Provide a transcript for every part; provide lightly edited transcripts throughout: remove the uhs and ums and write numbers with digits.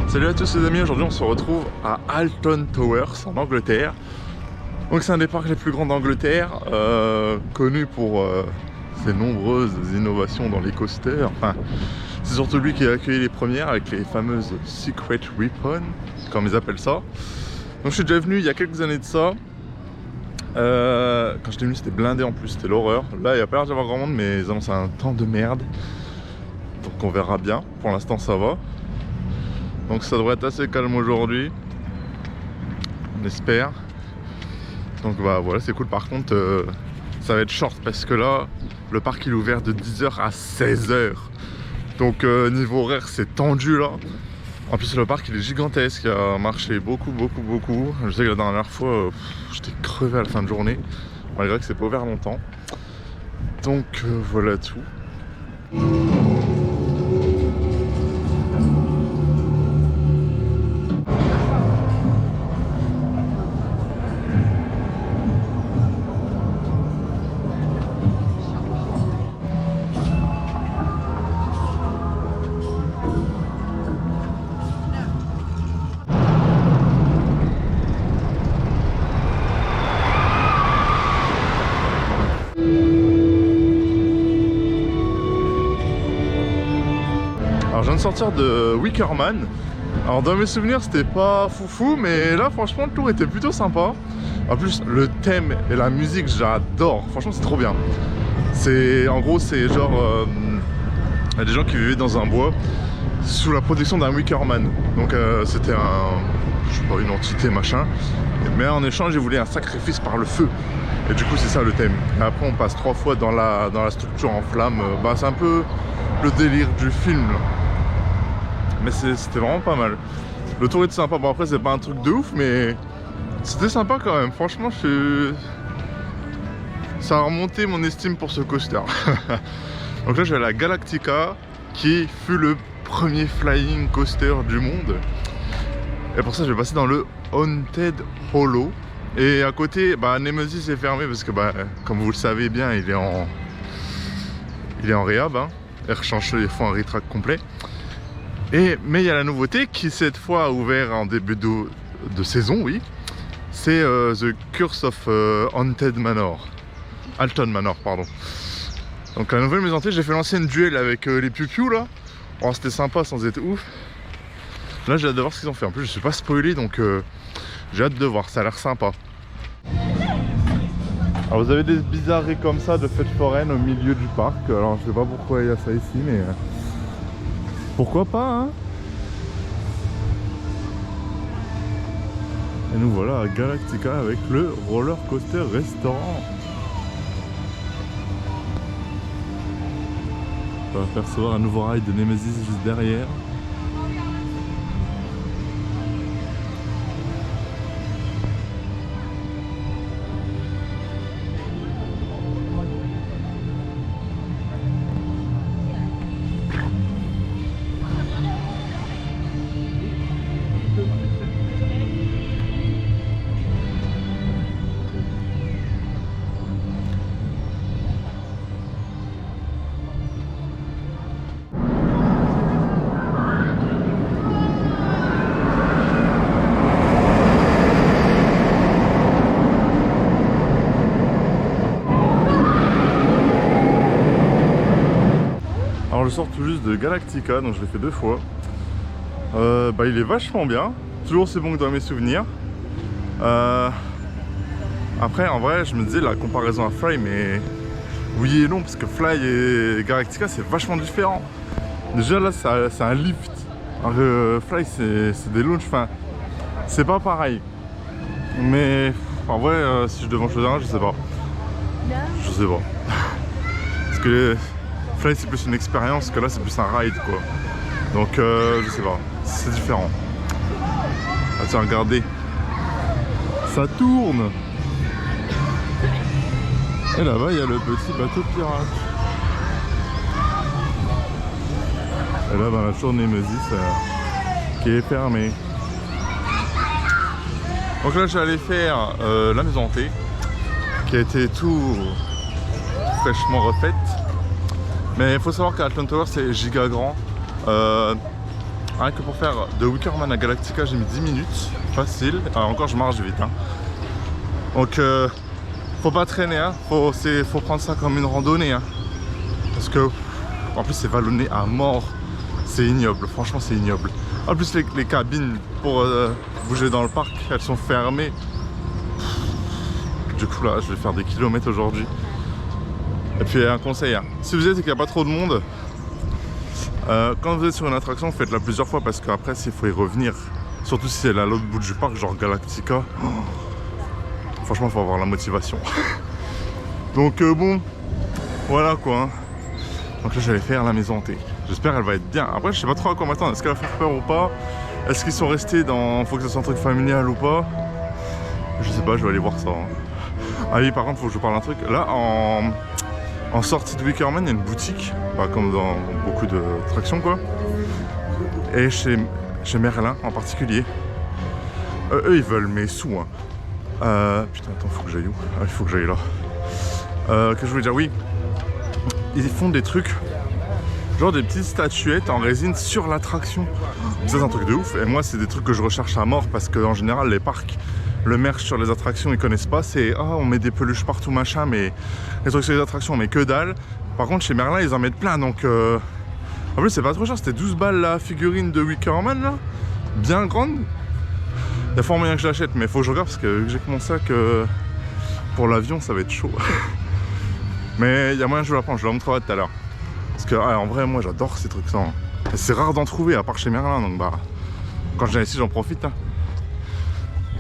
Salut à tous les amis, aujourd'hui on se retrouve à Alton Towers en Angleterre. Donc c'est un des parcs les plus grands d'Angleterre, connu pour ses nombreuses innovations dans les coasters. Enfin, c'est surtout lui qui a accueilli les premières avec les fameuses Secret Weapons, comme ils appellent ça. Donc je suis déjà venu il y a quelques années de ça. Quand j'étais venu c'était blindé en plus, c'était l'horreur. Là il n'y a pas l'air d'y avoir grand monde mais ils annoncent un temps de merde. Donc on verra bien, pour l'instant ça va. Donc ça devrait être assez calme aujourd'hui, on espère. Donc bah voilà, c'est cool. Par contre ça va être short parce que là le parc il est ouvert de 10h à 16h. Donc niveau horaire c'est tendu là. En plus le parc il est gigantesque, il a marché beaucoup. Je sais que la dernière fois j'étais crevé à la fin de journée, malgré que c'est pas ouvert longtemps. Donc voilà tout. Alors je viens de sortir de Wickerman. Alors dans mes souvenirs c'était pas foufou, mais là franchement le tour était plutôt sympa. En plus le thème et la musique j'adore, franchement c'est trop bien. En gros c'est genre y a des gens qui vivaient dans un bois sous la protection d'un Wickerman. Donc c'était je sais pas, une entité machin. Mais en échange ils voulaient un sacrifice par le feu. Et du coup c'est ça le thème. Et après on passe 3 fois dans la structure en flammes. Bah c'est un peu le délire du film là. Mais c'était vraiment pas mal. Le tour était sympa. Bon après c'est pas un truc de ouf mais c'était sympa quand même. Franchement ça a remonté mon estime pour ce coaster. Donc là je vais à la Galactica qui fut le premier flying coaster du monde. Et pour ça je vais passer dans le Haunted Hollow. Et à côté bah, Nemesis est fermé parce que bah, comme vous le savez bien il est en réhab hein. Ils font un retrack complet. Mais il y a la nouveauté qui cette fois a ouvert en début de saison, oui. C'est The Curse of Haunted Manor. Alton Manor, pardon. Donc la nouvelle maison hantée, j'ai fait l'ancienne duel avec les piou-piou là. Oh, c'était sympa sans être ouf. Là j'ai hâte de voir ce qu'ils ont fait. En plus je suis pas spoilé donc j'ai hâte de voir, ça a l'air sympa. Alors vous avez des bizarreries comme ça de fêtes foraines au milieu du parc. Alors je sais pas pourquoi il y a ça ici mais pourquoi pas hein. Et nous voilà à Galactica avec le roller coaster restaurant. On va apercevoir un nouveau ride de Nemesis juste derrière. Alors je sors tout juste de Galactica, donc je l'ai fait 2 fois. Bah, il est vachement bien, toujours aussi bon que dans mes souvenirs. Après en vrai je me disais la comparaison à Fly, mais oui et non, parce que Fly et Galactica c'est vachement différent. Déjà là c'est un lift, alors que Fly c'est des launches, enfin c'est pas pareil. Mais en vrai si je devais en choisir un, je sais pas. Je sais pas. Parce que Fly c'est plus une expérience, que là c'est plus un ride quoi. Donc je sais pas, c'est différent. Ah tiens regardez, ça tourne. Et là-bas il y a le petit bateau pirate. Et là bah, la tour Nemesis qui est fermée. Donc là j'allais faire la maison hantée qui a été tout fraîchement refaite. Mais il faut savoir qu'Alton Towers c'est giga grand. Rien que pour faire de Wickerman à Galactica, j'ai mis 10 minutes, facile. Alors encore, je marche vite. Hein. Donc, faut pas traîner, hein. Faut prendre ça comme une randonnée. Hein. Parce que, en plus, c'est vallonné à mort. C'est ignoble, franchement, c'est ignoble. En plus, les cabines pour bouger dans le parc, elles sont fermées. Du coup, là, je vais faire des kilomètres aujourd'hui. Et puis, un conseil, hein. Si vous êtes et qu'il n'y a pas trop de monde, quand vous êtes sur une attraction, faites-la plusieurs fois parce qu'après, il faut y revenir. Surtout si c'est à l'autre bout du parc, genre Galactica. Oh. Franchement, il faut avoir la motivation. Donc, bon, voilà quoi. Hein. Donc là, j'allais faire la maison hantée. J'espère qu'elle va être bien. Après, je sais pas trop à quoi m'attendre. Est-ce qu'elle va faire peur ou pas? Est-ce qu'ils sont restés dans... Faut que ce soit un truc familial ou pas? Je sais pas, je vais aller voir ça. Hein. Ah oui, par contre, faut que je vous parle d'un truc. Là, en sortie de Wickerman, il y a une boutique, bah, comme dans beaucoup d'attractions quoi. Et chez Merlin en particulier, eux ils veulent mes sous. Hein. Putain, attends, faut que j'aille où? Ah, il faut que j'aille là. Que je voulais dire, oui, ils font des trucs, genre des petites statuettes en résine sur l'attraction. Ça, c'est un truc de ouf. Et moi, c'est des trucs que je recherche à mort parce qu'en général, les parcs, le merch sur les attractions, ils connaissent pas. C'est on met des peluches partout, machin, mais les trucs sur les attractions, on met que dalle. Par contre, chez Merlin, ils en mettent plein. Donc, en plus, c'est pas trop cher. C'était 12 balles la figurine de Wickerman, là, bien grande. Il y a fort moyen que je l'achète, mais il faut que je regarde parce que vu que j'ai que mon sac, pour l'avion, ça va être chaud. Mais il y a moyen que je la prends. Je la montrerai tout à l'heure. Parce que, en vrai, moi, j'adore ces trucs-là. C'est rare d'en trouver, à part chez Merlin. Donc, bah, quand je viens ici, j'en profite. Hein.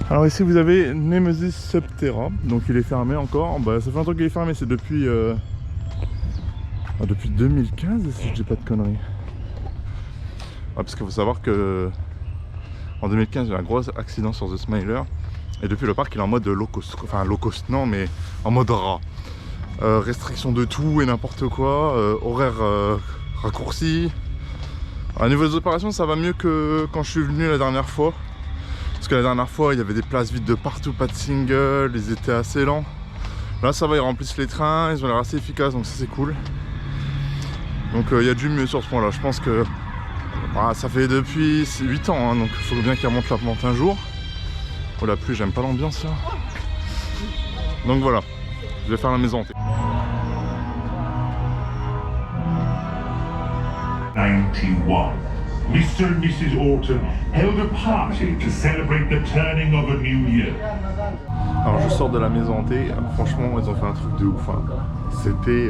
Alors ici vous avez Nemesis Subterra, donc il est fermé encore. Bah, ça fait longtemps qu'il est fermé, c'est depuis 2015 si je dis pas de conneries. Parce qu'il faut savoir que en 2015 il y a eu un gros accident sur The Smiler et depuis le parc il est en mode low cost, enfin low cost non mais en mode rat. Restriction de tout et n'importe quoi, horaire raccourci. Au niveau des opérations ça va mieux que quand je suis venu la dernière fois. Parce que la dernière fois, il y avait des places vides de partout, pas de single, ils étaient assez lents. Là, ça va, ils remplissent les trains, ils ont l'air assez efficaces, donc ça c'est cool. Donc il y a du mieux sur ce point-là. Je pense que ça fait depuis 8 ans, hein, donc il faut bien qu'ils remontent la pente un jour. Oh la pluie, j'aime pas l'ambiance là. Donc voilà, je vais faire la maison hantée. 91. Mr. and Mrs. Autumn held a party to celebrate the turning of a new year. Alors je sors de la maison hantée, franchement ils ont fait un truc de ouf. Hein. C'était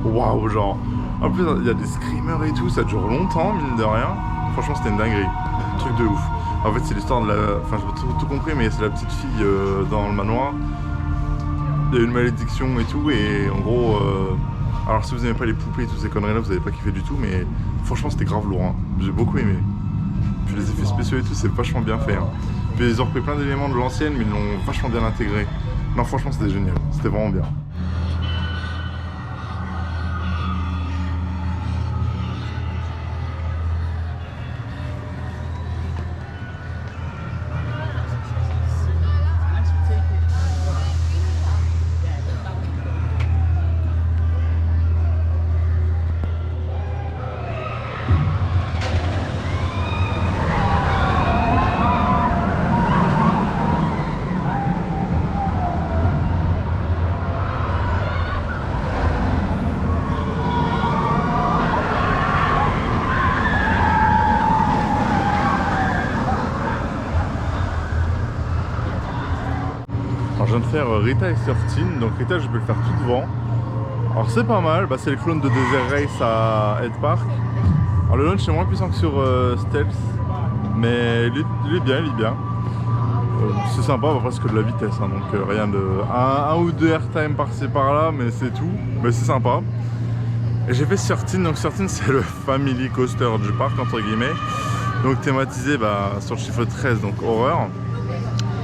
waouh, genre. En plus il y a des screamers et tout, ça dure longtemps mine de rien. Franchement c'était une dinguerie, truc de ouf. En fait c'est l'histoire de la... Enfin j'ai pas tout compris mais c'est la petite fille dans le manoir. Il y a une malédiction et tout et en gros... Alors si vous n'aimez pas les poupées et toutes ces conneries là, vous n'avez pas kiffé du tout, mais franchement c'était grave lourd, hein. J'ai beaucoup aimé. Puis les effets spéciaux et tout, c'est vachement bien fait. Hein. Puis ils ont repris plein d'éléments de l'ancienne, mais ils l'ont vachement bien intégré. Non franchement c'était génial, c'était vraiment bien. Alors je viens de faire Rita et 13, donc Rita je peux le faire tout devant. Alors c'est pas mal, bah, c'est le clone de Desert Race à Head Park. Alors le launch est moins puissant que sur Stealth, mais il est bien. C'est sympa, on va presque de la vitesse, hein, donc rien de... Un ou deux airtime par-ci par-là, mais c'est tout, mais c'est sympa. Et j'ai fait 13, donc 13 c'est le family coaster du parc entre guillemets. Donc thématisé sur le chiffre 13, donc horreur.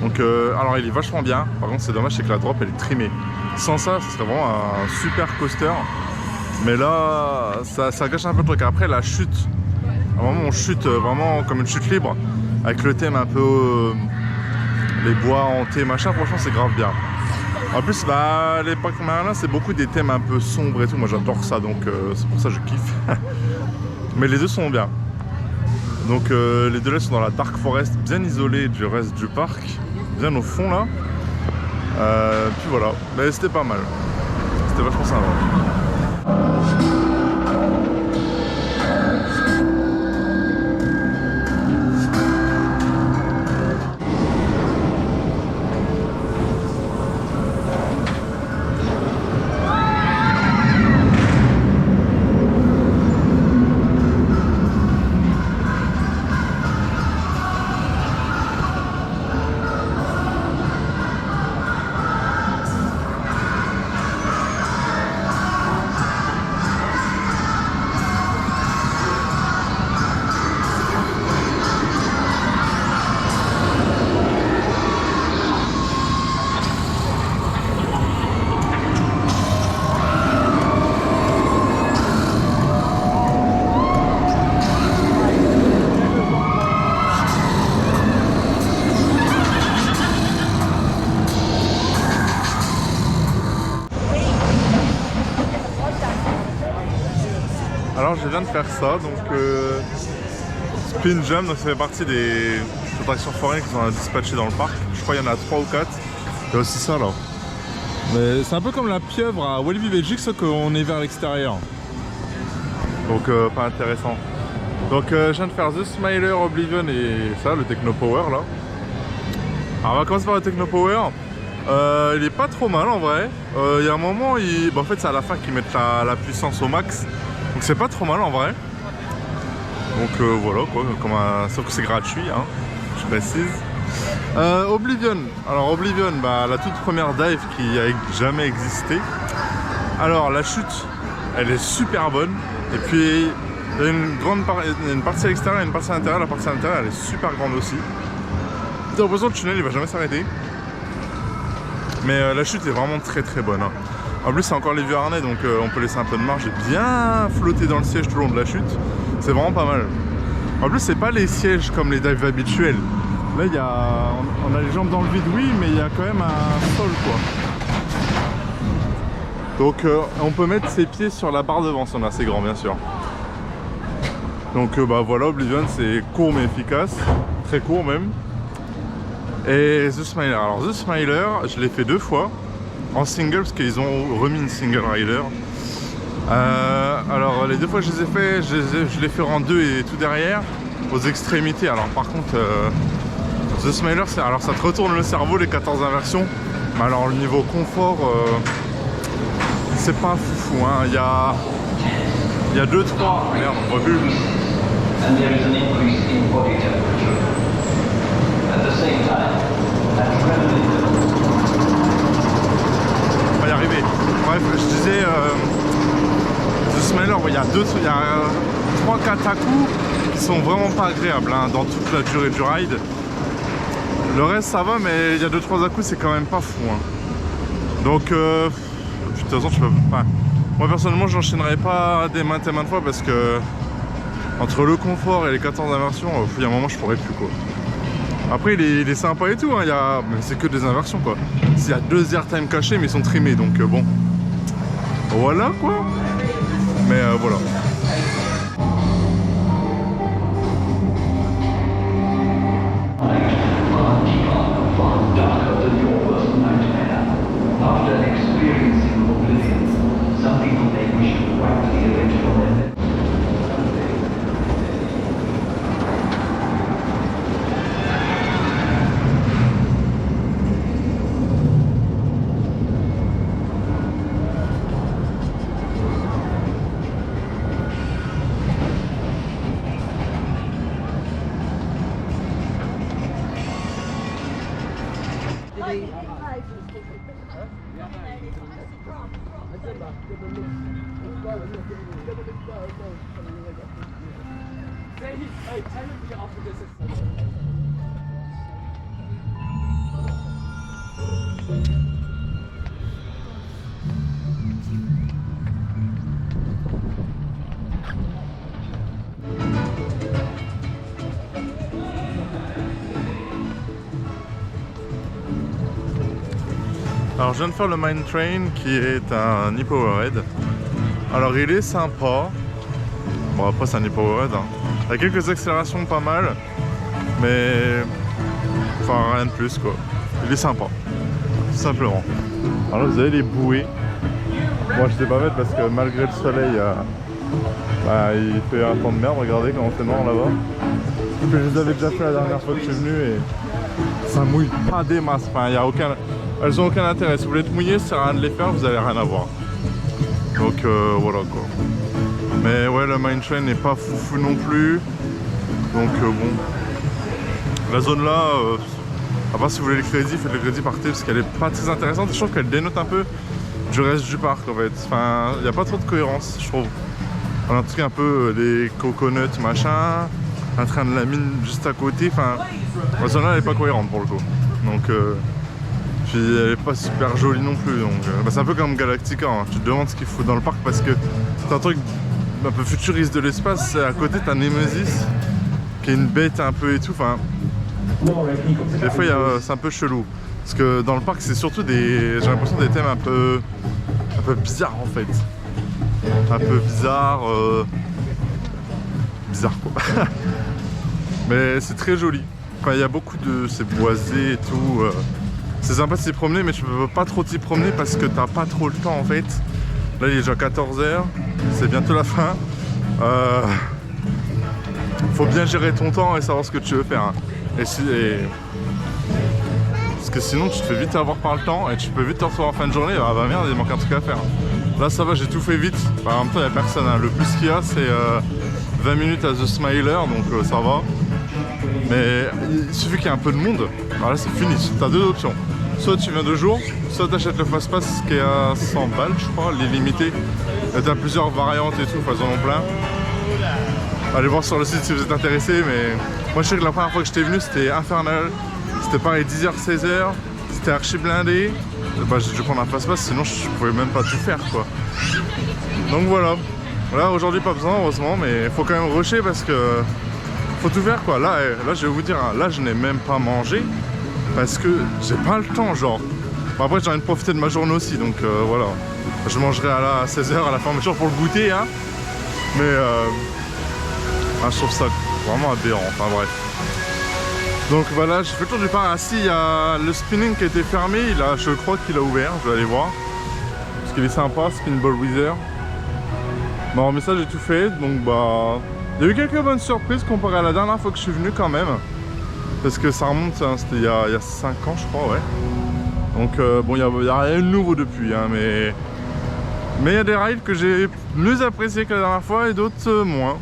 Donc alors il est vachement bien, par contre c'est dommage c'est que la drop elle est trimée. Sans ça, ce serait vraiment un super coaster. Mais là, ça gâche un peu le truc. Après la chute, à un moment on chute vraiment comme une chute libre, avec le thème un peu les bois hantés machin, franchement c'est grave bien. En plus, bah, les parcs Marina, c'est beaucoup des thèmes un peu sombres et tout. Moi, j'adore ça, donc c'est pour ça que je kiffe. Mais les deux sont bien. Donc les deux là sont dans la Dark Forest, bien isolés du reste du parc, bien au fond là. Puis voilà, mais c'était pas mal. C'était vachement sympa. Alors je viens de faire ça, donc Spin Jump, donc ça fait partie des attractions foraines qui sont dispatchées dans le parc. Je crois qu'il y en a 3 ou 4. Il y a aussi ça là. Mais c'est un peu comme la pieuvre à Walibi Belgique, sauf qu'on est vers l'extérieur. Donc pas intéressant. Donc je viens de faire The Smiler, Oblivion et ça, le Techno Power là. Alors on va commencer par le Techno Power. Il est pas trop mal en vrai. Il y a un moment, en fait c'est à la fin qu'ils mettent la puissance au max. Donc c'est pas trop mal en vrai. Donc voilà quoi, sauf que c'est gratuit, hein, je précise. Oblivion. Alors Oblivion, bah, la toute première dive qui a jamais existé. Alors la chute, elle est super bonne. Et puis il y a une partie à l'extérieur et une partie à l'intérieur. La partie à l'intérieur, elle est super grande aussi. T'as l'impression que le tunnel il va jamais s'arrêter. Mais la chute est vraiment très très bonne, hein. En plus c'est encore les vieux harnais, donc on peut laisser un peu de marge et bien flotter dans le siège tout le long de la chute. C'est vraiment pas mal. En plus c'est pas les sièges comme les dives habituels. Là on a les jambes dans le vide, oui, mais il y a quand même un sol quoi. Donc on peut mettre ses pieds sur la barre devant si on est assez grand bien sûr. Donc bah voilà, Oblivion c'est court mais efficace. Très court même. Et The Smiler. Alors The Smiler, je l'ai fait 2 fois. En single parce qu'ils ont remis une single rider. Alors les 2 fois que je les ai fait, je l'ai fait en 2 et tout derrière, aux extrémités. Alors par contre The Smiler, alors ça te retourne le cerveau les 14 inversions. Mais alors le niveau confort, c'est pas foufou, hein. Il y a 2-3. Merde, on voit plus. On va y arriver. Bref, je disais The Smiler, il y a 3-4 à-coups qui sont vraiment pas agréables, hein, dans toute la durée du ride. Le reste ça va, mais il y a 2-3 à-coups, c'est quand même pas fou, hein. Donc de toute façon je peux pas. Moi personnellement j'enchaînerai pas des maintes et maintes fois parce que entre le confort et les 14 inversions, il y a un moment je pourrais plus quoi. Après il est sympa et tout, hein, mais c'est que des inversions quoi. Il y a 2 airtime cachés mais ils sont trimés, donc bon. Voilà quoi. Mais voilà. Alors je viens de faire le Mine Train qui est un e-powerhead. Alors il est sympa. Bon après c'est un e-powerhead hein. Il y a quelques accélérations pas mal. Mais... Enfin rien de plus quoi. Il est sympa. Tout simplement. Alors là vous avez les bouées. Moi je t'ai pas fait parce que malgré le soleil il fait un temps de merde. Regardez comment c'est noir là-bas. Je les avais déjà fait la dernière fois que je suis venu et ça mouille pas des masses. Enfin, y a aucun... Elles ont aucun intérêt. Si vous voulez être mouillé, ça sert à rien de les faire, vous allez rien avoir. Donc voilà quoi. Mais ouais, le Mine Train n'est pas foufou non plus. Donc bon. La zone là, à part si vous voulez le crédit, faites le crédit, partez parce qu'elle est pas très intéressante. Je trouve qu'elle dénote un peu du reste du parc en fait. Enfin, il n'y a pas trop de cohérence, je trouve. On a un truc un peu des coconuts machin, un train de la mine juste à côté. Enfin, la zone là elle est pas cohérente pour le coup. Donc puis elle est pas super jolie non plus. Donc c'est un peu comme Galactica. Hein. Tu te demandes ce qu'il faut dans le parc parce que c'est un truc un peu futuriste de l'espace. À côté t'as Nemesis qui est une bête un peu et tout. Enfin, des fois c'est un peu chelou. Parce que dans le parc c'est surtout des, j'ai l'impression des thèmes un peu bizarres en fait. Un peu bizarre quoi. Mais c'est très joli. Enfin, il y a beaucoup de... c'est boisé et tout. C'est sympa de s'y promener mais tu peux pas trop t'y promener parce que t'as pas trop le temps en fait. Là il est déjà 14 h, c'est bientôt la fin. Faut bien gérer ton temps et savoir ce que tu veux faire. Hein. Parce que sinon tu te fais vite avoir par le temps et tu peux vite te retrouver en fin de journée. Ah bah merde, il manque un truc à faire. Là ça va, j'ai tout fait vite. Enfin, en même temps il n'y a personne. Hein. Le plus qu'il y a c'est 20 minutes à The Smiler, donc ça va. Mais il suffit qu'il y ait un peu de monde. Alors là c'est fini, tu as deux options. Soit tu viens 2 jours, soit tu achètes le Fastpass qui est à 100 balles je crois, l'illimité. Tu as plusieurs variantes et tout, ils en ont plein. Allez voir sur le site si vous êtes intéressé, mais moi je sais que la première fois que j'étais venu c'était infernal. C'était pareil 10h, 16h, c'était archi blindé. Bah, j'ai dû prendre un Fastpass, sinon je pouvais même pas tout faire quoi. Donc voilà. Là aujourd'hui pas besoin heureusement, mais il faut quand même rusher parce que faut tout faire quoi. Là je vais vous dire, là je n'ai même pas mangé parce que j'ai pas le temps genre. Bon, après j'ai envie de profiter de ma journée aussi, donc voilà. Je mangerai à 16h à la fermeture pour le goûter hein. Mais je trouve ça vraiment aberrant, enfin bref. Donc voilà, j'ai fait le tour du parc. Ah si, il y a le spinning qui a été fermé, je crois qu'il a ouvert, je vais aller voir. Parce qu'il est sympa, Spinball Wizard. Bon mais ça j'ai tout fait, donc bah... Il y a eu quelques bonnes surprises comparé à la dernière fois que je suis venu quand même. Parce que ça remonte, hein, c'était il y a 5 ans je crois, ouais. Donc bon, il n'y a rien de nouveau depuis, hein, mais il y a des rides que j'ai mieux apprécié que la dernière fois et d'autres moins.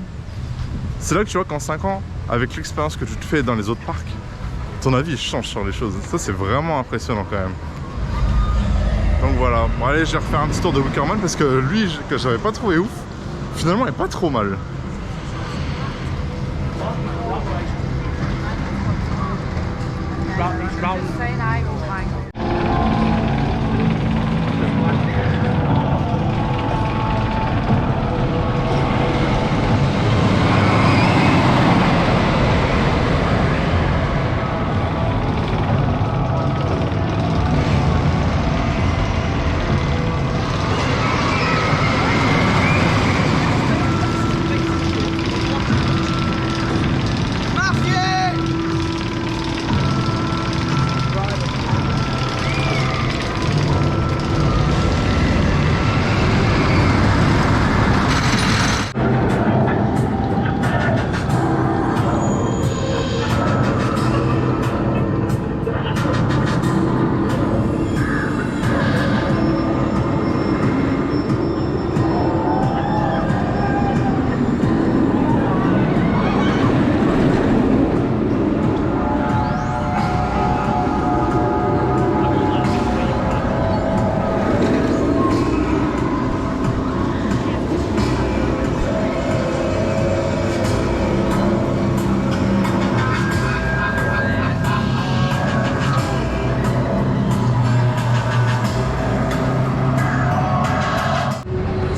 C'est là que tu vois qu'en 5 ans, avec l'expérience que tu te fais dans les autres parcs, ton avis change sur les choses. Ça c'est vraiment impressionnant quand même. Donc voilà, bon allez je vais refaire un petit tour de Wickerman parce que lui que j'avais pas trouvé ouf, finalement il est pas trop mal.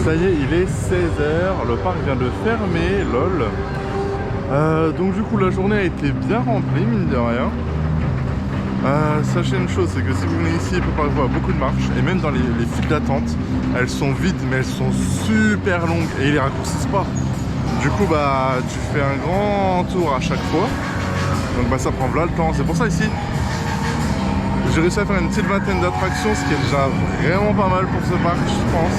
Ça y est, il est 16h, le parc vient de fermer, lol. Donc du coup la journée a été bien remplie, mine de rien. Sachez une chose, c'est que si vous venez ici, il peut pas y avoir beaucoup de marches, et même dans les files d'attente, elles sont vides, mais elles sont super longues, et ils les raccourcissent pas. Du coup, bah, tu fais un grand tour à chaque fois, donc bah, ça prend là le temps. C'est pour ça ici, j'ai réussi à faire une petite vingtaine d'attractions, ce qui est déjà vraiment pas mal pour ce parc, je pense,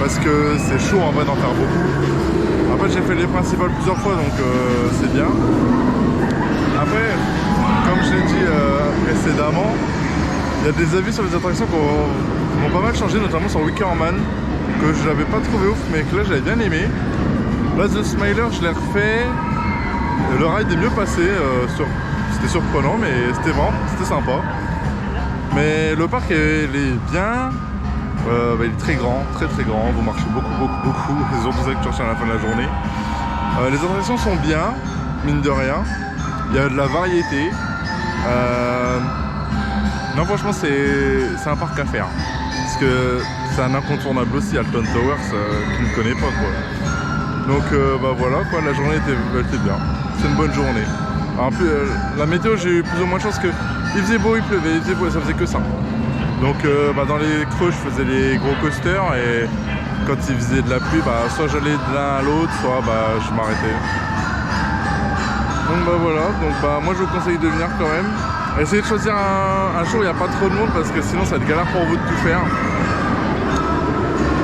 parce que c'est chaud en vrai d'en faire beaucoup. Après, j'ai fait les principales plusieurs fois, donc c'est bien. Après, comme je l'ai dit précédemment, il y a des avis sur les attractions qui ont pas mal changé, notamment sur Wickerman, que je l'avais pas trouvé ouf, mais que là j'avais bien aimé. Là, The Smiler, je l'ai refait. Le ride est mieux passé, c'était surprenant, mais c'était sympa. Mais le parc, il est bien, il est très grand, très grand, vous marchez beaucoup, c'est surtout ça que tu recherches à la fin de la journée. Les attractions sont bien, mine de rien. Il y a de la variété. Non, franchement, c'est un parc à faire. Parce que c'est un incontournable aussi, Alton Towers, qui ne connaît pas, quoi. Donc, bah voilà, quoi, la journée était bien. C'est une bonne journée. Alors, en plus, la météo, j'ai eu plus ou moins de chance que il faisait beau, il pleuvait, il faisait beau, et ça faisait que ça. Donc, bah, dans les creux, je faisais les gros coasters, et quand il faisait de la pluie, bah, soit j'allais de l'un à l'autre, soit bah, je m'arrêtais. Donc bah voilà, donc bah moi je vous conseille de venir quand même. Essayez de choisir un jour où il n'y a pas trop de monde parce que sinon ça va être galère pour vous de tout faire.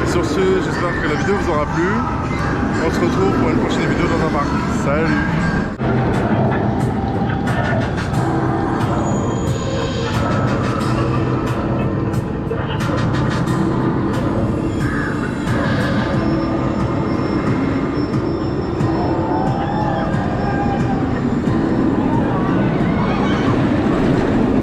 Et sur ce, j'espère que la vidéo vous aura plu. On se retrouve pour une prochaine vidéo dans un parc. Salut!